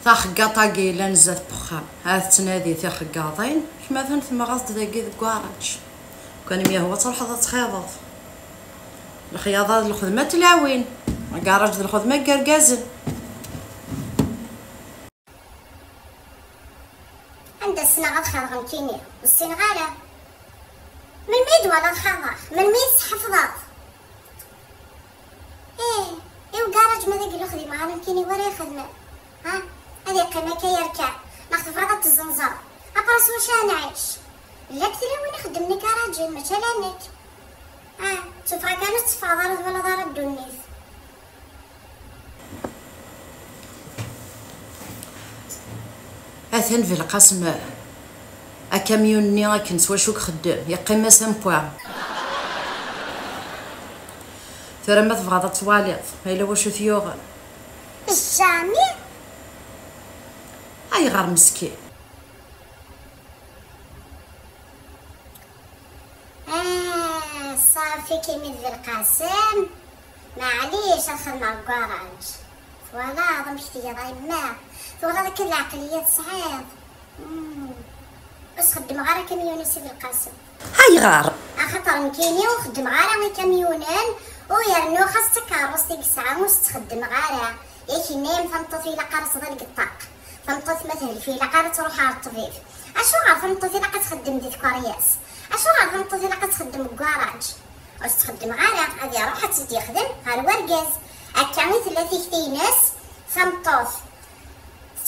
تا خقاطا كيلا نزات بخام هاد تنادي تي خقاطين كما ثان ثم غاصد داكي كواراج كان ميا هو تروح تخيض الخياضات الخدمه تلاوين كراج الخدمه كركازن عند السنة غتخرج نتيني السنغالة من ميد ولا الخضر من ميد حفظات ايه وكراج ماذا قالو خدمة غادا نكيني ورا خدمة ها هذه قيمة كيركع ناخذ فرقة الزنزر أبرس واش نعيش لا كثير وين خدمني كراجل مثلا نك تفرا كانت تفاضل ولا دار الدنيس اثن في القسم اكاميوني راكن سوا شوك خدام يقيم 5 بوان ترى ما تبغى تواليط الا واش ثيوغ الجامي اي غير مسكين صافي كيمي ذي القاسم معليش الخدمة كراج فوالا ضمشتي يا ضيما فوالا داك العقلية صعيب بس خدم غير كاميونيسي في القاسم هاي غار خاطر نكيني وخدم غير كاميونان ويرنو خاص كاروس ديك الساعة واش تخدم غير ياك نايم فنطوط إلا قارص ذا القطاق فنطوط مثلا في إلا قارة تروح على الطبيب اشو غير فنطوط إلا قتخدم ديك كورياس اشو غير فنطوط إلا قتخدم كراج واش تخدم غير هادي روح تزيد يخدم ها الوركاز هكا ثلاثي كتيناس فمطوط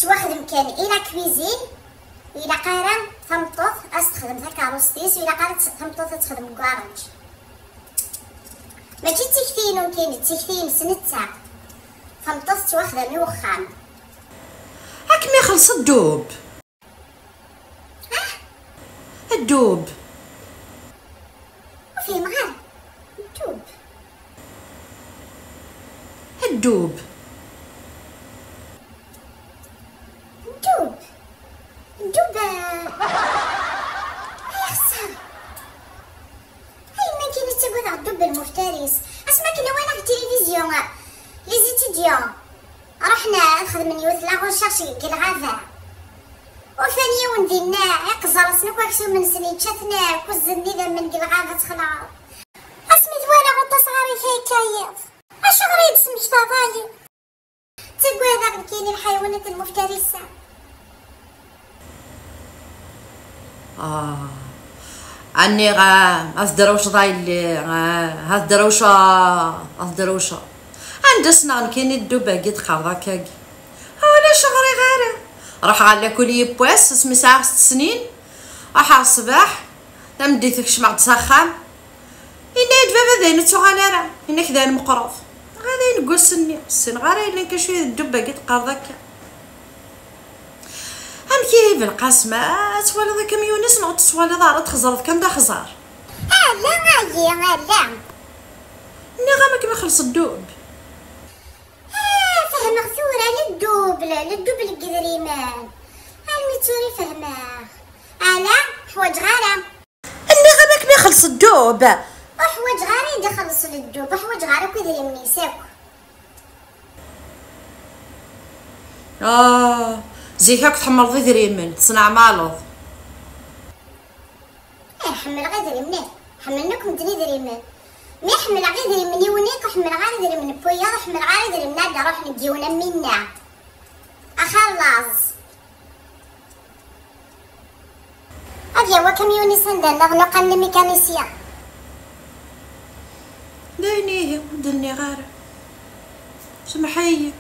تواخدم كان إلا كويزين إلا قارة فمطوط أستخدم ذا كاروستيس وإلا قارة فمطوط تخدم كراج ماشي تيكتين وكاين تيكتين سنتها فمطوط تواخدم يوخام هاك ما يخلص الدوب الدوب وفيه مغار الدوب الدوب الدوب يا خسارة هاي ما كاين تقول على الدوب المفترس اسمع كنا وين في التلفزيون لي زيتيديون رحنا نخدم نيوث لا غوشارش كالغافا وثانية وندينا يقزر سنوك واكسو من سنين شاتنا كوزني ذا من كالغافا تخلع اسمي ثوالا غطا صغاري فيها كايف اش غريب سمش فضايا تقول هذا كاين الحيوانات المفترسة عني أصدروش ضايلي أصدروشة عندسنا كاين الدوبة قد خاضا كاكي ولا شغري غيره راح على كل يبواس اسمي ساعة 6 سنين راح الصباح تمديتك شمع تسخن إنا يدفع ذين تغالرا إنا كذا المقرض غادي نقول سني السن غير اللي كشويه الدوبة قد قاضاك كي بالقاسمة توالي ذا كاميونيس نوض توالي ضارة تخزرت كم دا خزار لا غاية لا ني غامك ما خلص الدوب فهم غثورة للدوب للدوب القدريمان الميتوري فهماه أنا حواج غارة ني غامك ما خلص الدوب وحواج غارة يدي خلص للدوب وحواج غارة كدري ميساكو زي هاك تحمر ضي دريمن تصنع مالوض حمل غير دريمن حملناكم دني دريمن مي حمل غير دريمن يونيك وحمل غير دريمن بويا وحمل غير دريمن هذا روح نديونا منا أخلص هذا هو كاميوني سندان نغنق الميكانيسيا داينيه ودني غير سمحيه